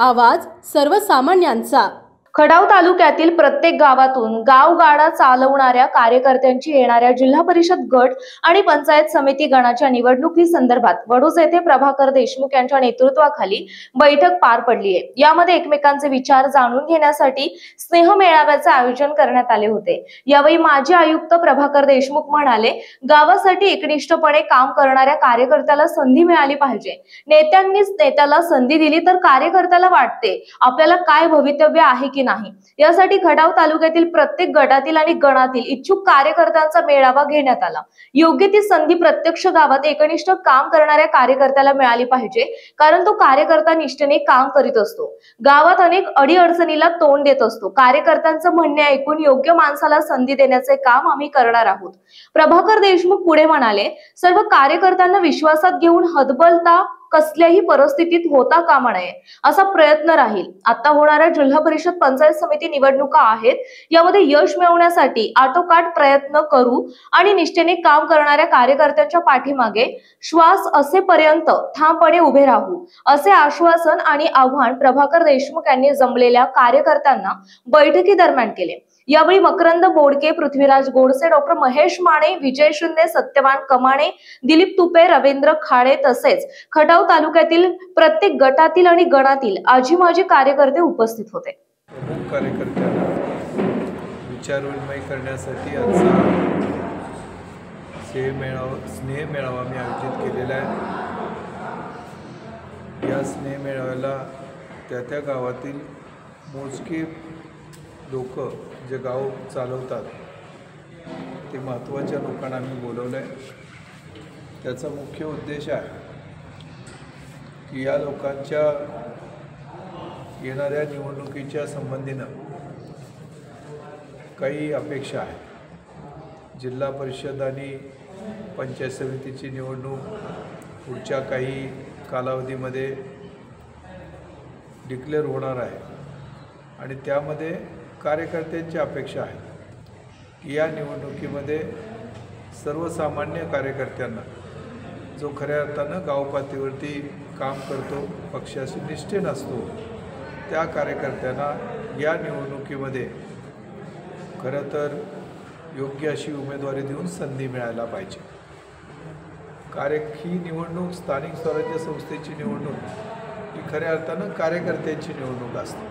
आवाज सर्वसामान्यांचा। खटाव तालुक्यातील प्रत्येक गावातून गावगाडा चालवणाऱ्या कार्यकर्त्यांची येणाऱ्या जिल्हा परिषद गट आणि पंचायत समिती गणाच्या निवडणुकी संदर्भात वडूज येथे प्रभाकर देशमुख यांच्या नेतृत्वाखाली बैठक पार पडली आहे। यामध्ये एकमेकांचे विचार जाणून घेण्यासाठी स्नेह मेळाव्याचे आयोजन करण्यात आले होते। यावेळी माजी आयुक्त प्रभाकर देशमुख म्हणाले, गावासाठी एकनिष्ठपणे काम करणाऱ्या कार्यकर्त्याला संधी मिळाली पाहिजे। नेत्यांनीच नेत्याला संधी दिली तर कार्यकर्त्याला वाटते आपल्याला काय भवितव्य आहे की नाही। यासाठी खटाव तालुक्यातील प्रत्येक गटातील आणि गणातील इच्छुक कार्यकर्त्यांचा मेळावा घेण्यात आला। योग्य ती संधी प्रत्यक्ष गावात एकनिष्ठ काम करणाऱ्या कार्यकर्त्याला मिळाली पाहिजे, कारण तो कार्यकर्ता निष्ठेने काम करीत असतो। गावात अनेक अडीअडचणीला तोंड देत असतो। कार्यकर्त्यांचं म्हणणे ऐकून योग्य माणसाला संधी देण्याचे काम आम्ही करणार आहोत। प्रभाकर देशमुख पुढे म्हणाले, सर्व कार्यकर्त्यांना विश्वासात घेऊन हतबलता कसल्याही परिस्थितीत होता कामा नये असा प्रयत्न राहील। आता होणाऱ्या जिल्हा परिषद पंचायत समिती निवडणुका आहेत, यामध्ये यश मिळवण्यासाठी आटोकाट प्रयत्न करू आणि निष्ठेने काम करणाऱ्या कार्यकर्त्यांच्या पाठीमागे श्वास असेपर्यंत ठामपणे उभे राहू, असे आश्वासन आणि आव्हान प्रभाकर देशमुख यांनी जमलेल्या कार्यकर्त्यांना बैठकीदरम्यान केले। यावेळी मकरंद बोडके, पृथ्वीराज गोडसे, डॉक्टर महेश माने, विजय शिंदे, सत्यवान कमाणे, दिलीप तुपे, रवींद्र खाडे तसेच खटाव तालुक्यातील प्रत्येक गटातील आणि गणातील आजी माजी कार्यकर्ते उपस्थित होते। प्रमुख कार्यकर्त्यांना विचारविनिमय करण्यासाठी आजचा स्नेह मेळावा मी आयोजित केलेला आहे। या स्नेह मेळाव्याला त्या गावातील मोजके लोक जे गाव चालवतात ते महत्त्वाच्या लोकांना आम्ही बोलवलं आहे। त्याचा मुख्य उद्देश आहे की या लोकांच्या येणाऱ्या निवडणुकीच्या संबंधीनं काही अपेक्षा आहेत। जिल्हा परिषद आणि पंचायत समितीची निवडणूक पुढच्या काही कालावधीमध्ये डिक्लेअर होणार आहे आणि त्यामध्ये कार्यकर्त्यांची अपेक्षा आहे की या निवडणुकीमध्ये सर्वसामान्य कार्यकर्त्यांना जो खऱ्या अर्थानं गाव पातळीवरती काम करतो, पक्षाशी निष्ठेन असतो, त्या कार्यकर्त्यांना या निवडणुकीमध्ये खरं तर योग्य अशी उमेदवारी देऊन संधी मिळायला पाहिजे। ही निवडणूक स्थानिक स्वराज्य संस्थेची निवडणूक ही खऱ्या अर्थानं कार्यकर्त्यांची निवडणूक असते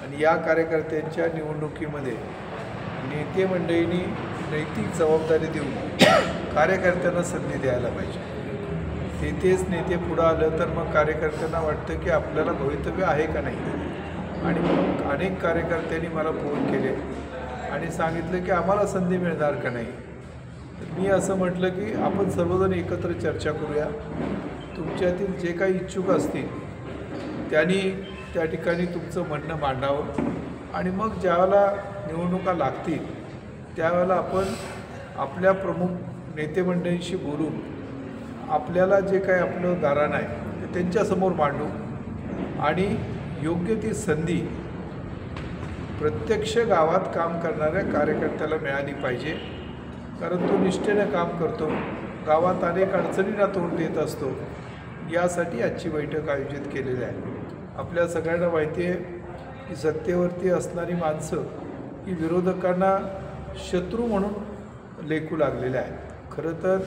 आणि या कार्यकर्त्यांच्या निवडणुकीमध्ये नेते मंडळींनी नैतिक जबाबदारी देऊन कार्यकर्त्यांना संधी द्यायला पाहिजे। तेच नेते पुढं आलं तर मग कार्यकर्त्यांना वाटतं की आपल्याला भवितव्य आहे का नाही। आणि मग अनेक कार्यकर्त्यांनी मला फोन केले आणि सांगितलं की आम्हाला संधी मिळणार का नाही। तर मी असं म्हटलं की आपण सर्वजण एकत्र चर्चा करूया। तुमच्यातील जे काही इच्छुक असतील त्यांनी त्या ठिकाणी तुमचं म्हणणं मांडावं आणि मग ज्यावेळेला निवडणुका लागतील त्यावेळेला आपण आपल्या प्रमुख नेते मंडळींशी बोलून आपल्याला जे काही आपलं गाऱ्हाण आहे ते त्यांच्यासमोर मांडू आणि योग्य ती संधी प्रत्यक्ष गावात काम करणाऱ्या कार्यकर्त्याला मिळाली पाहिजे, कारण तो निष्ठेनं काम करतो, गावात अनेक अडचणींना तोंड देत असतो। यासाठी आजची बैठक आयोजित केलेली आहे। आपल्या सगळ्यांना माहिती आहे की सत्तेवरती असणारी माणसं ही विरोधकांना शत्रू म्हणून लेखू लागलेले आहेत। खरं तर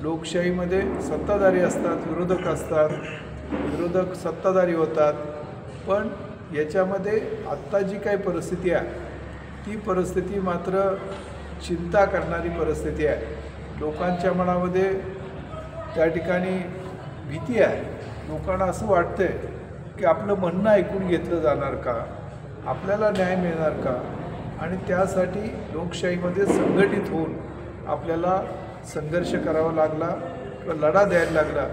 लोकशाहीमध्ये सत्ताधारी असतात, विरोधक असतात, विरोधक सत्ताधारी होतात, पण याच्यामध्ये आत्ता जी काही परिस्थिती आहे ती परिस्थिती मात्र चिंता करणारी परिस्थिती आहे। लोकांच्या मनामध्ये त्या ठिकाणी भीती आहे। लोकांना असं वाटतंय की आपलं म्हणणं ऐकून घेतलं जाणार का, आपल्याला न्याय मिळणार का, आणि त्यासाठी लोकशाहीमध्ये संघटित होऊन आपल्याला संघर्ष करावा लागला किंवा लढा द्यायला लागला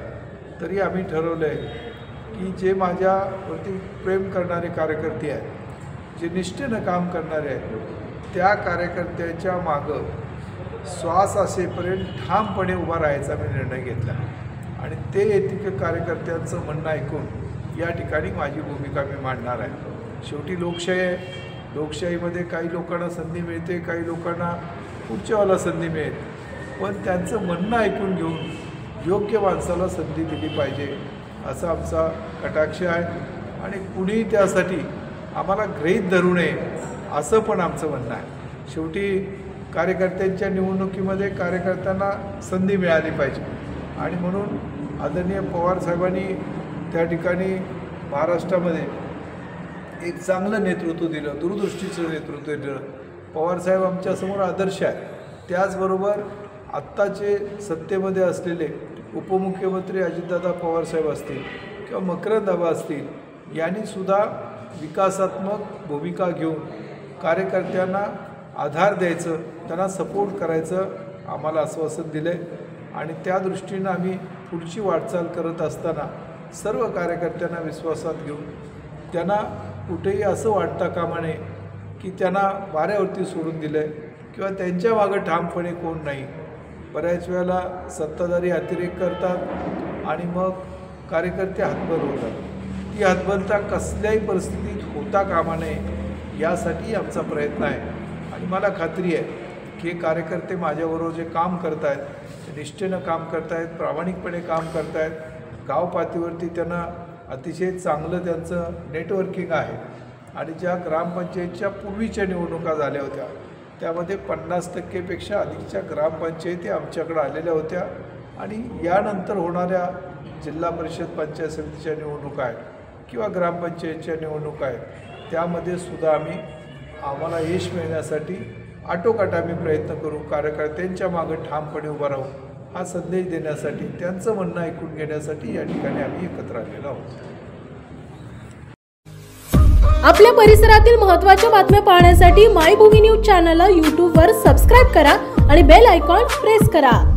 तरी आम्ही ठरवलं आहे की जे माझ्यावरती प्रेम करणारे कार्यकर्ते आहेत, जे निष्ठेनं काम करणारे आहेत, त्या कार्यकर्त्याच्या मागं श्वास असेपर्यंत ठामपणे उभा राहायचा मी निर्णय घेतला आणि ते येथील कार्यकर्त्यांचं म्हणणं ऐकून या ठिकाणी माझी भूमिका मी मांडणार आहे। शेवटी लोकशाही आहे, लोकशाहीमध्ये काही लोकांना संधी मिळते, काही लोकांना पुढच्यावाला संधी मिळेल, पण त्यांचं म्हणणं ऐकून घेऊन योग्य माणसाला संधी दिली पाहिजे असा आमचा कटाक्ष आहे। आणि कुणी त्यासाठी आम्हाला गृहीत धरू नये असं पण आमचं म्हणणं आहे. शेवटी कार्यकर्त्यांच्या निवडणुकीमध्ये कार्यकर्त्यांना संधी मिळाली पाहिजे आणि म्हणून आदरणीय पवारसाहेबांनी त्या ठिकाणी महाराष्ट्रामध्ये एक चांगलं नेतृत्व दिलं, दूरदृष्टीचं नेतृत्व दिलं. पवारसाहेब आमच्यासमोर आदर्श आहे. त्याचबरोबर आत्ताचे सत्तेमध्ये असलेले उपमुख्यमंत्री अजितदादा पवारसाहेब असतील किंवा मकरंद आबा असतील, यांनीसुद्धा विकासात्मक भूमिका घेऊन कार्यकर्त्यांना आधार द्यायचं, त्यांना सपोर्ट करायचं आम्हाला आश्वासन दिलं आहे आणि त्या दृष्टीनं आम्ही पुढची वाटचाल करत असताना सर्व कार्यकर्त्यांना विश्वासात घेऊन त्यांना कुठेही असं वाटता कामा नये की त्यांना वाऱ्यावरती सोडून दिलं आहे किंवा त्यांच्या मागं ठामपणे कोण नाही. बऱ्याच वेळेला सत्ताधारी अतिरेक करतात आणि मग कार्यकर्ते हतबल होतात. ती हतबलता कसल्याही परिस्थितीत होता कामा नये यासाठी आमचा प्रयत्न आहे आणि मला खात्री आहे की हे कार्यकर्ते माझ्याबरोबर जे काम करत आहेत ते निष्ठेनं काम करत आहेत, प्रामाणिकपणे काम करत आहेत. गाव पातळीवरती त्यांना अतिशय चांगलं त्यांचं नेटवर्किंग आहे आणि ज्या ग्रामपंचायतच्या पूर्वीच्या निवडणुका झाल्या होत्या त्यामध्ये 50% अधिकच्या ग्रामपंचायती आमच्याकडे आलेल्या होत्या आणि यानंतर होणाऱ्या जिल्हा परिषद पंचायत समितीच्या निवडणुका आहेत किंवा ग्रामपंचायतच्या निवडणुका आहेत त्यामध्ये सुद्धा आम्हाला यश मिळण्यासाठी आटोकाट आम्ही प्रयत्न करू. कार्यकर्त्यांच्या मागं ठामपणे उभा राहू हा संदेश देण्यासाठी, त्यांचं म्हणणं ऐकून घेण्यासाठी या ठिकाणी आम्ही एकत्र आलेलो आहोत. आपल्या परिसरातील महत्त्वाच्या बातम्या पाहण्यासाठी मायभूमी न्यूज चॅनलला यूट्यूबवर सबस्क्राईब करा आणि बेल आयकॉन प्रेस करा.